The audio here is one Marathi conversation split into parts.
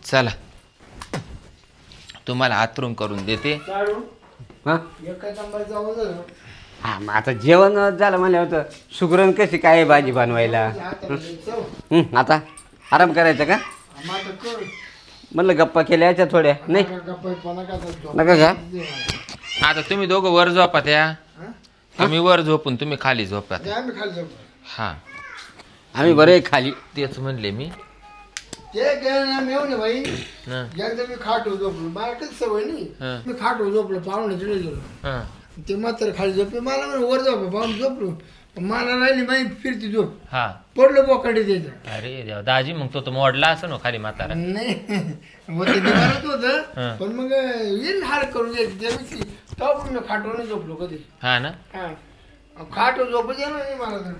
चला तुम्हाला आतरून करून देते. हा हा मग आता जेवण झालं म्हणलं होतं. सुगरण कशी काय भाजी बनवायला. आता आराम करायचा का म्हणलं गप्पा केल्या याच्या थोड्या नाही नका का. आता तुम्ही दोघं वर झोपा त्या तुम्ही वर झोपून तुम्ही खाली झोपा. हा आम्ही बरे खाली तेच म्हणले मी. भाई एकदा मी खाटो झोपलो मला कधी सवय नाही. मी खाटो झोपलो पाहुणे तिथे गेलो ते मात्र खाली झोपले मला म्हणे वर झोप पाहून झोपलो मला राहिली माहिती फिरती झोप पडलो बोकाडी त्याच्या. अरे देवा दाजी मग तो मोडला असं ना खाली म्हातारा. नाही होतं निवारत होतं पण मग येईल हार करून द्यायची तेव्हा मी खाटो झोपलो कधी. हा ना खाटो झोप द्या ना मला तर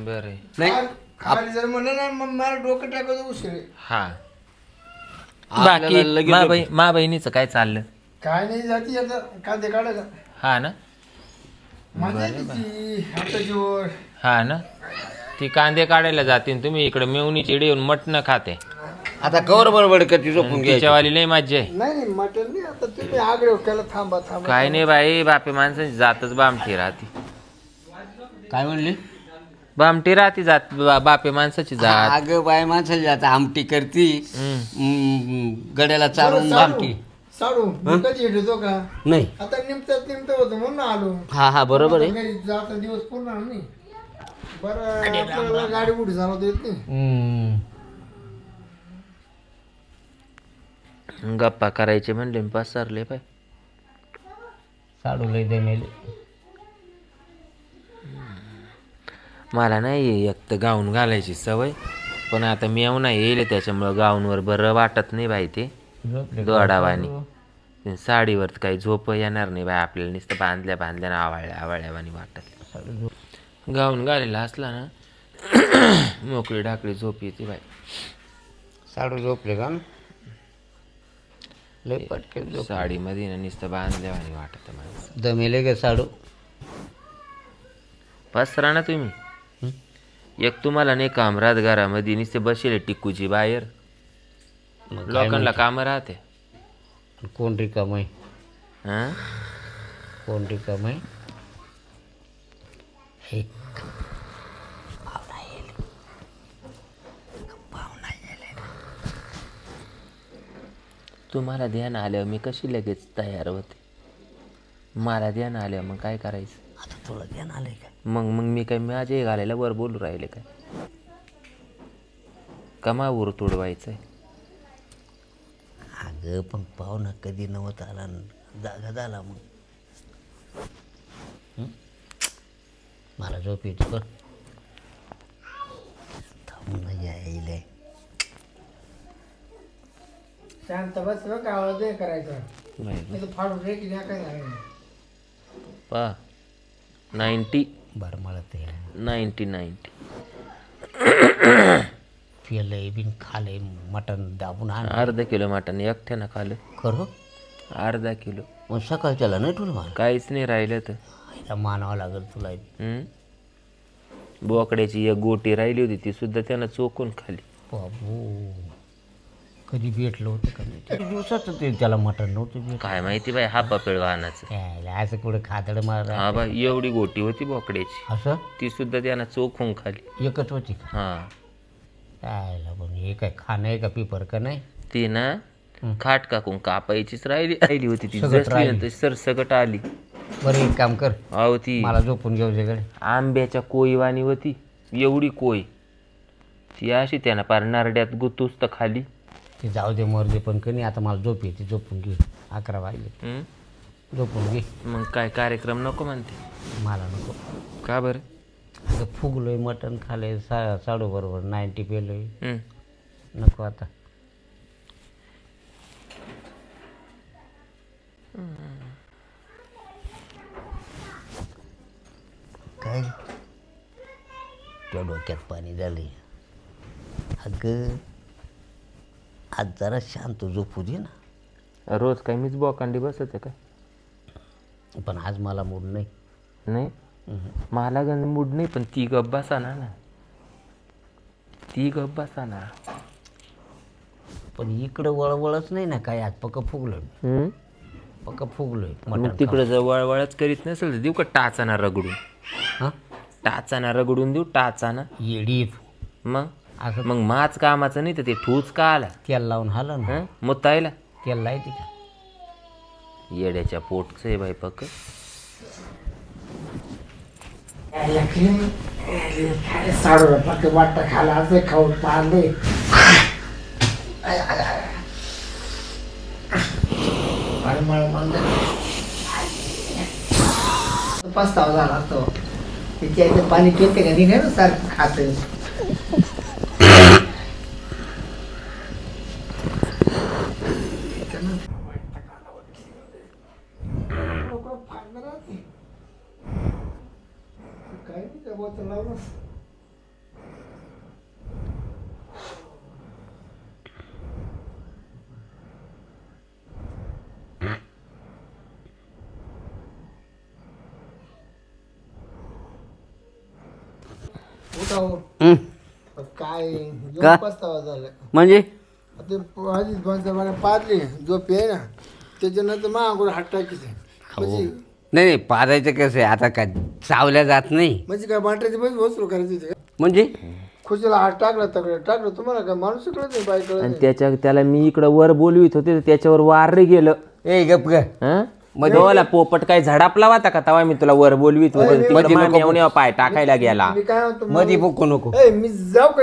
बरं नाही खाली जर म्हणलं ना मग मला डोकं टाकायचं उशीर. हा बाकी मा बहिणीचं काय चाललं. काय नाही जाती आता कांदे काढायला. हा ना मजा येते आता जोर. हा ना ती कांदे काढायला जाते तुम्ही इकडे मेवणी चिडी येऊन मटण खाते. आता कवर बरोबर कधी झोपून तिच्यावाली लय मज्जा आहे. नाही मटन नाही आता तुम्ही आग्रह केला थांबा थांबा. काय नाही बाई बापे माणसाची जातच बामठी राहते. काय म्हणले बामठी राहते जात बापे माणसाची जात. अगं बाय माणसाची जात आमटी करती गड्याला चालून बामटी साडू कधी येतो का नाही. आता निमतात होतं म्हणून आलो. हा हा बरोबर आहे. जाता दिवस पूर्ण नाही बरं आपल्याला गाडी कुठे चालवता येत नाही. गप्पा करायचे म्हणले पसरले पाय साडू लय देमेले. मला नाही एक तर गाऊन घालायची सवय पण आता मेवना येईल त्याच्यामुळं गाऊनवर बरं वाटत नाही बाई. ते दोडावानी साडीवर काही झोप येणार नाही बाई आपल्याला नुसतं बांधल्या ना आवळ्यावानी वाटत. गाऊन घालायला असला ना मोकळी ढाकळी झोप येते बाई. साडू झोपले का लय पटके साडीमध्ये ना नुसतं बांधल्यावानी वाटत माणसं. दमेले गे साडू पसरा ना तुम्ही. एक तुम्हाला नाही काम राहत घरामध्ये नुसते बसेल टिक्कूची बाहेर लोकांना काम राहते. कोण रिकाम आहे हा कोण रिकाम आहे. तुम्हाला ध्यान आल्यावर मी कशी लगेच तयार होते. मला ध्यान आल्यावर मग काय करायचं. आता तुला ध्यान आलंय का मग मी काय माझे घालायला वर बोलू राहिले काय कमावर तोडवायचंय. अगं पण पाहुणा कधी नव्हता आला जागा झाला मग मला झोप येतो पण थांबून यायला. शांत बस का आवाज नाही करायचा फाडून रे की काय झालं पा 90 बरं मला ते 90 पिलंय बिन खालंय मटण दाबून आण. अर्धा किलो मटण एकट्यानं खालं खरं अर्धा किलो. मग सकाळच्याला नाही तुला मला काहीच नाही राहिलं तर मानावं लागेल तुला. बोकड्याची एक गोटी राहिली होती ती सुद्धा त्यानं चोकून खाली. बाबू कधी भेटलं होतं का नाही किती दिवसाचं ते त्याला मटण नव्हतं. काय माहिती बाई हा पपेळ वाहनाचं असं कुठं खातड मारा. हा बाई एवढी गोटी होती बोकड्याची असं ती सुद्धा त्यानं चोखून खाली. एकच होती का हा काय पण हे काय खाणं आहे का पिपर का नाही. ती ना खाट काकून कापायचीच राहिली होती ती जसली सरसकट आली. बरं एक काम कर, अहो ती मला झोपून घेऊ दे गडे. आंब्याच्या कोईवाणी होती, एवढी कोई ती अशी त्यानं पार नारड्यात गुतूस तर खाली. ती जाऊ दे मर दे, पण कधी आता मला झोप येते, झोपून घे. 11 वाजले, झोपून घे. मग काय कार्यक्रम नको म्हणते? मला नको. का बरं? आता फुगलोय, मटण खाले, साडू बरोबर 90 पेलोय, नको आता. काय त्या डोक्यात पाणी झाले. अगं आज जरा शांत झोपू दे ना. रोज काय मीच बोकांडी बसत काय? पण आज मला मूड नाही. नाही मला गंज मूड नाही, पण ती गप्प बसा ना, ती गप्प बसा ना. पण इकडं वळवळच नाही ना काय, आज पक्क फुगलोय, हं? पक्क फुगलोय मग तिकडं जर वळवळच करीत नसेल तर देऊ का टाचाना रगडून? हां टाचाना रगडून देऊ, टाचाना. येडी मग असं मग माच कामाचं नाही तर ते ठूच का आला? तेल लावून हालं ना, हं? मुतायला तेल लायती का? येड्याच्या पोटचं आहे बाई पक्क. साडू पक्के वाटतं खायला असं खाऊन पाहिले पस्तावा झाला असतो त्याच्या पाणी पिते का निघाल सारखं खात. काय नाही त्या बोतल लावलं. हं. काय का? पस्तावा झाला म्हणजे ते आधीच बंद पारली झोप आहे ना त्याच्यानंतर मागून हात टाकीचे नाही नाही पारायचं कसं आहे आता काय चावल्या जात नाही म्हणजे काय बाटल्याची पण वस्तू करायची होती का? म्हणजे खुशीला हात टाकला तकडे टाकलं तुम्हाला काय माणूस कळत नाही बाई कळत आणि त्याला मी इकडं वर बोलवित होते तर त्याच्यावर वार रे गेलं. ए गप ग हं? मला पोपट काय झडापला होता का तवा मी तुला वर बोलवीत होते तिकडं मामी येऊन पाय टाकायला गेला. मी काय म्हणतो मधी बोकू नको. ए मी जाऊ का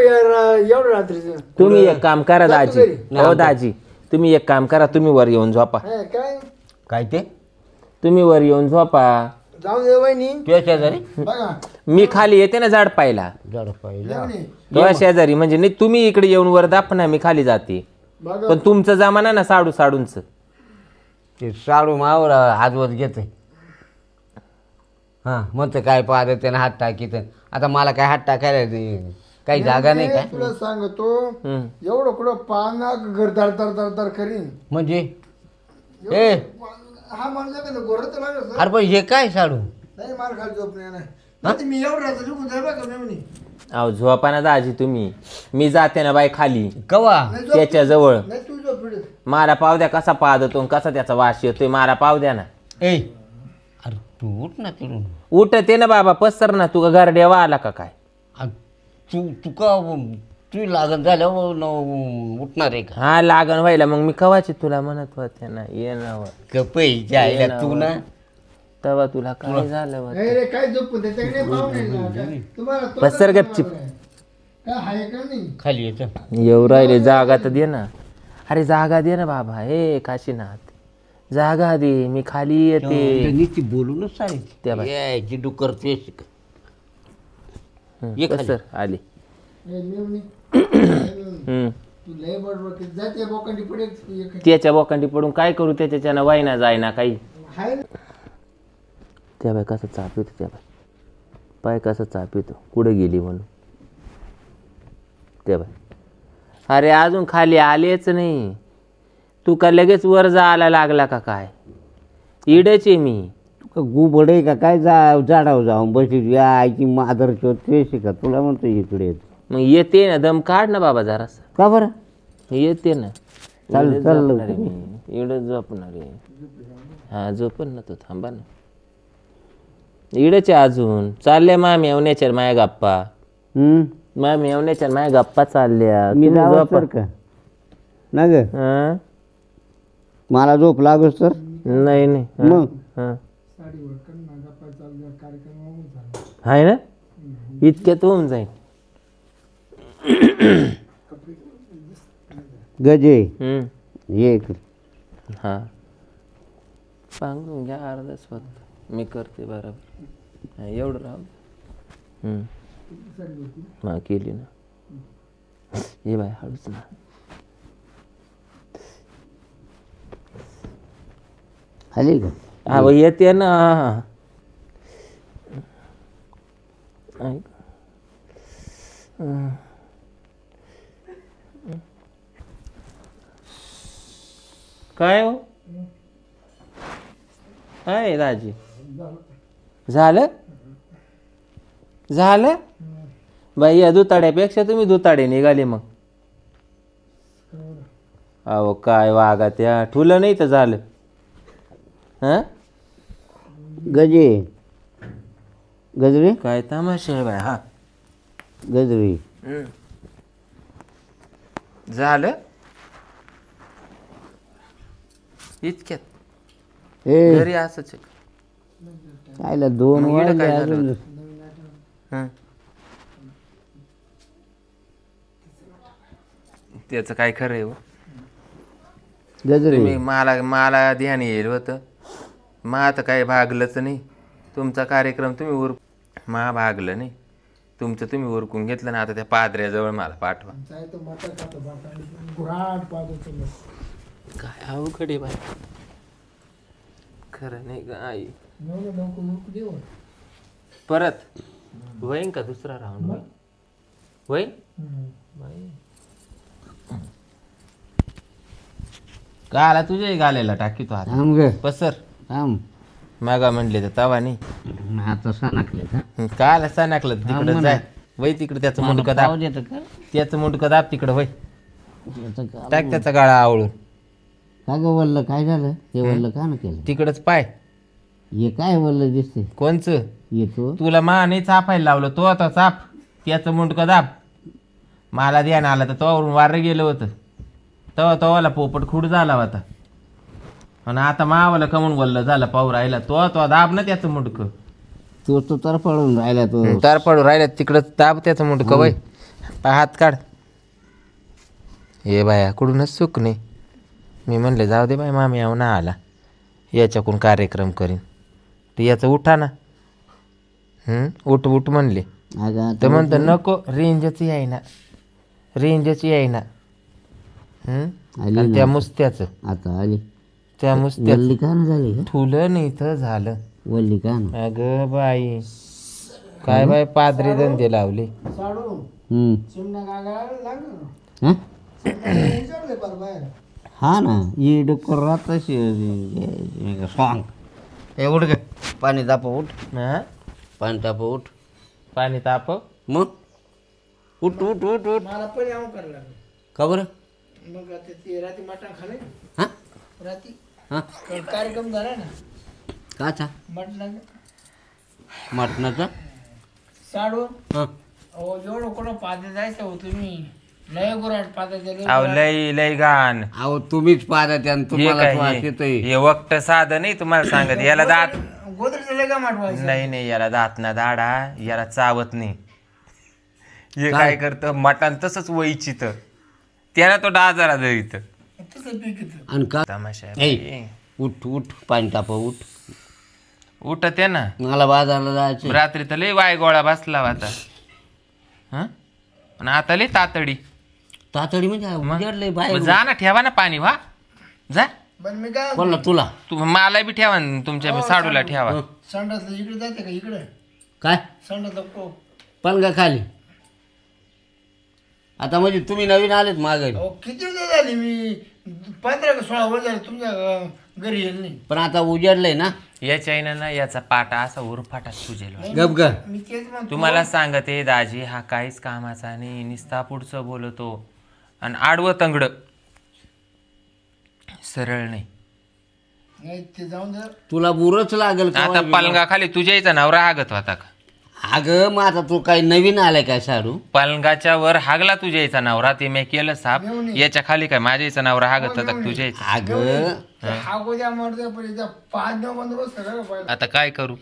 एवढं रात्रीचं तुम्ही एक काम करा दाजी. हो दाजी तुम्ही एक काम करा, तुम्ही वर येऊन झोपा. काय काय ते तुम्ही वर येऊन झोपा. जाऊ दे वहिनी तुझ्या शेजारी बघा मी खाली येते ना झाड पाहिला जड पाहिलं वहिनी, तुझ्या शेजारी म्हणजे नाही तुम्ही इकडे येऊन वर दापना मी खाली जाते. बघा पण तुमचं जमाना ना साडूच. ते साडू मावर आजवत घेते. हां म्हणतं काय पाहत त्यानं हात टाकीत. आता मला काय हात टाकायला काही जागा नाही काय तुला सांगतो एवढं कुठं पाना घर दर दर दर दर करीन म्हणजे ए हा माणूस का गोर तर लागत अरे पण हे काय साडू नाही मार खाली झोप नाही मी एवढं राहतो झोपून जाय बघा मेवणी अहो झोपा ना दाजी तुम्ही. मी जाते ना बाई खाली कवा त्याच्या जवळ. नाही तू झोप पिढीत मारा पाव द्या कसा पाहत होतो कसा त्याचा वास येतोय. मारा पाव द्या ना. ए अरे तू उठ ना तिकडून. उठते ना बाबा पसर ना. तू घर देवा आला का काय? तू तू का तू लागण झाल्यावर उठणार आहे का? हा लागण व्हायला मग मी कवाची तुला म्हणत होते ना ये ना कपई जायला तू ना तेव्हा तुला काय झालं होतं? रे काय झोपून त्याच्याकडे पाहून तुम्हाला तो पसर गपचिप. काय आहे का नाही खाली येतं येऊ राहिले जागा तर दे ना. अरे जागा दे ना बाबा. हे काशीनाथ जागा दे मी खाली येते. नुसती बोलूनच त्या सांगितलं बाई. यायची डुकर ते शिक ये खाली. पसर आली. ए, मेवणी हम्म. तू लय बडबड जाते बोकांडी पडेल त्याच्या बोकांडी पडून काय करू त्याच्यानं वाईना जायना काही. हाय त्या बाय कसं चाप येतो त्या बाय पाय कसं चाप येतो कुठे गेली म्हणून त्या बाय. अरे अजून खाली आलेच नाही. तू का लगेच वर जायला लागला का काय? इडच आहे मी. गुबड आहे का काय झाडावर जाऊन बशी आईची मादर ते शिका तुला म्हणतो इकडे येत मग येते ना दम काढ ना बाबा जरासा. का बरं येते ना. चालेल, चालेल. इडच झोपणार आहे. हा झोपन ना तू थांबा ना. इडच आहे अजून. चालल्या मामी येवण्याच्या माया गप्पा. मामी येवण्याच्या माया गप्पा चालल्या. मी तुम्ही जावं झोपा. तर का ना ग हा? मला झोप लागोस तर नाही नाही हा, मग? हा. साडीवर कर ना गप्पा चालू कार्यक्रम होऊन झाला आहे ना इतक्यात होऊन जाईल. गजे हम्म. ये इकडे. हा सांगून घ्या अर्धच फक्त मी करते बरोबर. हा, एवढं राहू. हा केली ना. ये बाय हळूच ना. आली का हा येते ना. ऐक. काय हो काय दाजी झालं झालं बाई या दुताड्यापेक्षा तुम्ही दुताडे निघाले मग. अहो काय वागा त्या ठुलं नाही तर झालं. हा गजे गजरे काय तमाशा आहे बाय. हा गजरे झालं इतक्यात ए घरी असंच आहे. कायला 2 मग इकडं वाजले काय झालं अजून. होतं? हं. त्याचं काय खरं आहे हो. गजरे तुम्ही मला ध्यान येईल होतं. मा आता काही भागलंच नाही. तुमचा कार्यक्रम तुम्ही मा भागलं नाही. तुमचं तुम्ही उरकून घेतलं ना. आता त्या पादऱ्याजवळ मला पाठवा. काय अवघड आहे बाय. खरं नाही का आई. परत होईन का दुसरा राऊंड होईन. गाला तुझ्या गाल्याला टाकीतो आता. थांब ग पसर थांब. मागा म्हणले तर तवा नाही. आता सणाकले का काल सणाकलं तिकडं जाय. वय तिकडं त्याचं मुंडकं दाब. देतं का त्याचं मुंडकं दाब तिकडं वय. याचं का टाक त्याचा गाळा आवळून. का ग वल्ल काय झालं हे वल्ल का ना केलं तिकडच पाय. हे काय वल्ल दिसते कोणचं येतो तुला मा नाही चापायला लावलं. तो आता चाप त्याचं मुंडकं दाब. मला ध्यान आलं तर तोवरून वारं गेलं होतं. तवाला पोपट खूड झाला होता. आणि आता मावाला कमून बोललं झालं पाहू राहिला. तो दाब ना त्याचं मुंडकं. तो तर पळून राहिला तो तार पडू राहिला तिकडं दाब त्याचं मुंडकं वय. हात काढ. हे बाया कुठूनच चूक नाही. मी म्हणले जाऊ दे बाई मामी आव ना आला याच्याकडून कार्यक्रम करीन. तर याचं उठा ना. उठ उठ म्हणले अगं तर म्हणतं नको रेंजच यायना रेंजच यायना. आणि त्या मुस्त्याचं आता आली त्या मुस्त्याचं वल्ली का ना झाली का ठुलं नाही तर झालं. वल्ली का ना अगं बाई काय बाई पादरी धंदे लावले. हा? हा ना ही डोकर तशी सॉंग हे उठ ग पाणी ताप उठ हा पाणी ताप उठ पाणी ताप मग उठ उठ उठ उठ मला पण यावं करायला लागलं. का बरं मग आता ते रात्री मटण खाले हा रात्री हा कार्यक्रम झाला ना काचा मटणाचा मटणाचा साडून हा अहो जेवढं कोणा पाहते जायचं हो तुम्ही लय गुराट पाहते अहो लय लय घाण. अहो तुम्हीच पाहता त्यानं हे तुम्हाला काय वास हे? येतोय हे वक्त साधं नाही तुम्हाला सांगत. याला दात गोदरीचं लय का माठवायचं नाही नाही याला दात ना दाडा याला चावत नाही. हे काय करतं मटण तसंच वैचित त्याला तो डाजारा धरीत. तसं पीक येतं. आणि का तमाशा आहे ए, बाई. उठ उठ पाणी ताप उठ उठत आहे ना. मला बाजारला जायचं रात्री तर लय वाय गोळा बसला होता. हा आणि आता लय तातडी. तातडी म्हणजे उजाडलंय मग बाहेर जा ना ठेवा ना पाणी वा जा. पण मी काय कोणला तुला मला बी ठेवा ना तुमच्या साडूला ठेवा. संडास इकडे जाते का इकडे काय संडास पलंगा खाली आता म्हणजे तुम्ही नवीन आलेत मागे किती वेळ झाली मी 15 का 16 वर्ष झाली तुमच्या घरी येईल नाही. पण आता उजाडलंय ना याच्या ना याचा पाटा असा उरफाटा सुजेल. गप ग मी तेच म्हणतो तुम्हाला सांगते दाजी हा काहीच कामाचा नाही. निस्ता पुढचं बोलतो आणि आडवं तंगड सरळ नाही. नाही ते जाऊन जर तुला बुरच लागल का आता पलंगा खाली तुझ्या इथं नवरा हागत होता का. अगं मग आता तू काही नवीन आलाय काय साडू पलंगाच्या वर हागला तुझ्या इथं नवरा ते मी केलं साप. याच्या खाली काय माझ्या इथं नवरा हागत होता का तुझ्या इथं. अगं हा गोद्या मरते पण इथं 5-9 बंदोबस्त करा पाहिजे आता काय करू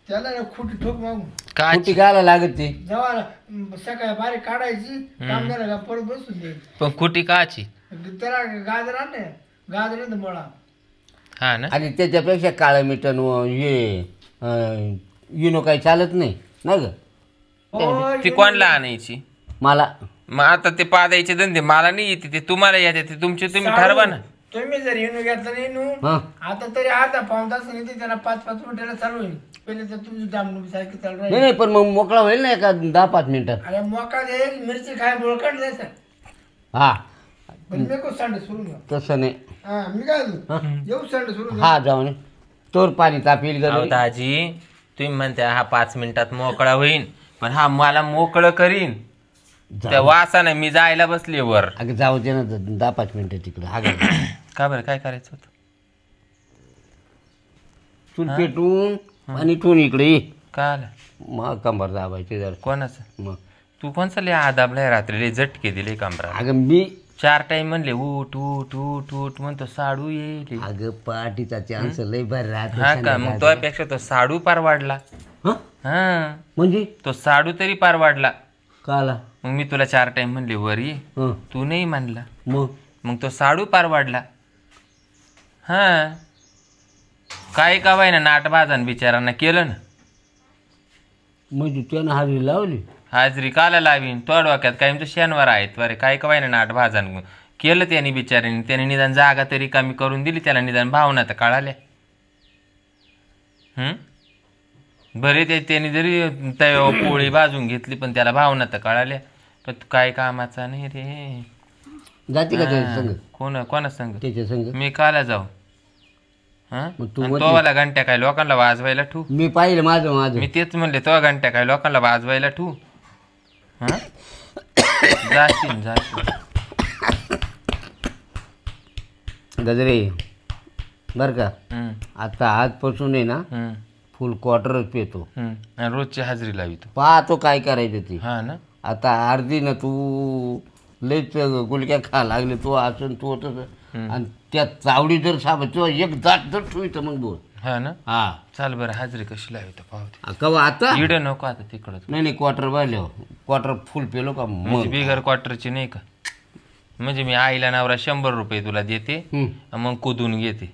त्याला खुटी ठोक मागून काय कुठे गायला लागत ते जेव्हा सकाळी बारीक काढायची काम करायला परत बसून दे पण कुटी काची. त्याला गाजर आणले गाजर नाही मळा हा ना आणि त्याच्यापेक्षा काळं मिटन हे युनो काही चालत नाही ना ग ती कोणला आणायची. मला मग आता ते पादायचे धंदे मला नाही येते ते तुम्हाला येते ते तुमचे तुम्ही ठरवा ना. तुम्ही जर येणू घेतला नाही नू हा आता तरी अर्धा पाऊन तास नाही त्याला 5-5 मिनिटाला चालू होईल. पहिले तर तुमची डामडुबी सारखी चालू नाही राहील. नाही पण मग मोकळा होईल ना एका 10-5 मिनिटात अरे मोका दे मिरची खाय बोळकट द्यायचं हा पण मी को संडे सुरू घ्या तसं नाही हा मी काय येऊ संडे सुरू हा जाऊन तोर पाणी तापील अहो ग दाजी तुम्ही म्हणते हा 5 मिनिटात मोकळा होईन पण हा मला मोकळं करीन त्या वासाने मी जायला बसले वर. अगं जाऊ दे ना 10-5 मिनिटं तिकडे हा का बरं काय करायचं होतं? चूल पेटून आणि ठेवून इकडे ये. का आलं? मग कंबर दाबायची जर कोणाचं? मग तू कोणचा लय आदाबलाय रात्री लय झटके दिले कमरा. अगं मी 4 टाइम म्हणले उठ उठ उठ उठ म्हणतो साडू येईल. अगं पार्टीचा चान्स लय बरं हा राहतो. का मग तुझ्यापेक्षा तो साडू पार वाढला. हा म्हणजे तो साडू तरी पार वाढला. काला मग मी तुला 4 टाइम म्हणले वर ये, तू नाही म्हणला. मग तो साडू पार वाढला. हा काय का बाई ना नाटबाजान बिचारांना केलं ना. म्हणजे त्यानं हाजरी लावली. हाजरी काला लावीन तो डोक्यात काय म्हणतो शनिवार आहेत बरे काय का बाई ना नाटबाजान केलं त्याने बिचाराने. त्याने निदान जागा तरी कमी करून दिली त्याला, निदान भावना तर कळाल्या. बरे त्याने जरी तव्यावर पोळी भाजून घेतली पण त्याला भावना तर कळाल्या. पण काय कामाचा नाही रे. जाते का त्याच्या संग? कोणा संग? त्याच्या संग मी काला जाऊ? तो वाला घंट्या काय लोकांना वाजवायला ठू? मी पाहिलं माझं मी तेच म्हणले तो घंट्या काय लोकांना वाजवायला ठू? जाशील गजरे बर का. आता आजपासून आहे ना फुल क्वार्टरच पेतो. रोजची हाजरी लावितो. पाहतो काय करायचं ते. हा ना. आता अर्धी ना तू लयच गुलक्या खा लागले तो असं तू तसं. आणि त्या चावडी जर साबत तो एक दाट जर ठेवतो मग बोल. हा ना. हा चाल बरं हाजरी कशी लावितो पाहते. कवा आता इड नको आता तिकडं. नाही क्वार्टर बायल्यावर क्वार्टर फुल पेलो का मग बिगर क्वार्टरची नाही का. म्हणजे मी आईला नवरा 100 रुपये तुला देते मग कुदून घेते.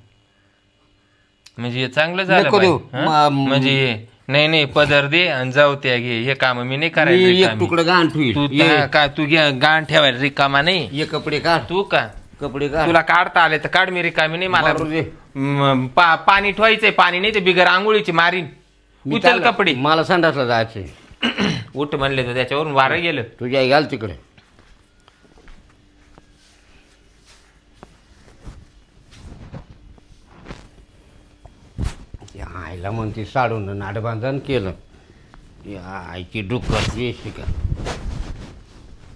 म्हणजे हे चांगलं झालं म्हणजे नाही पदर दे आणि जाऊ त्या घे. हे काम मी नाही करायचं. एक तुकडं गाण ठेवी तू गाण ठेवायला रिकामा नाही. ये कपडे काढ. तू का कपडे काढ. तुला काढता आले तर काढ. मी रिकामी नाही. मला पाणी ठेवायचंय. पाणी नाही ते बिगर आंघोळीची मारीन. उचल कपडे. मला संडासला जायचंय. उठ म्हणले तर त्याच्यावरून वारं गेलं. तुझ्या आई घाल तिकडे. आईला म्हणते साडून नाटबांधन केलं. आईची डुक्कर वेशी का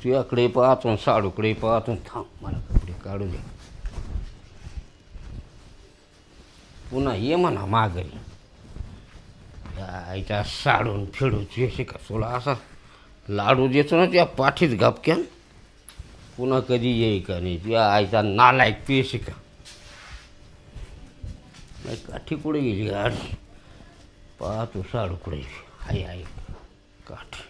तुझ्याकडे पाहतो साडूकडे पाहतो. थांब मला कपडे काढू दे. पुन्हा ये म्हणा माघारी. आईच्या साडून फेडू वेशी का तुला असा लाडू देतो ना तुझ्या पाठीत गपक्यान. पुन्हा कधी येई का नाही तुझ्या आईचा नालायक पेशी का. काठी कुठे गेली गाडी. पाहतो साडूकडे. आई काठी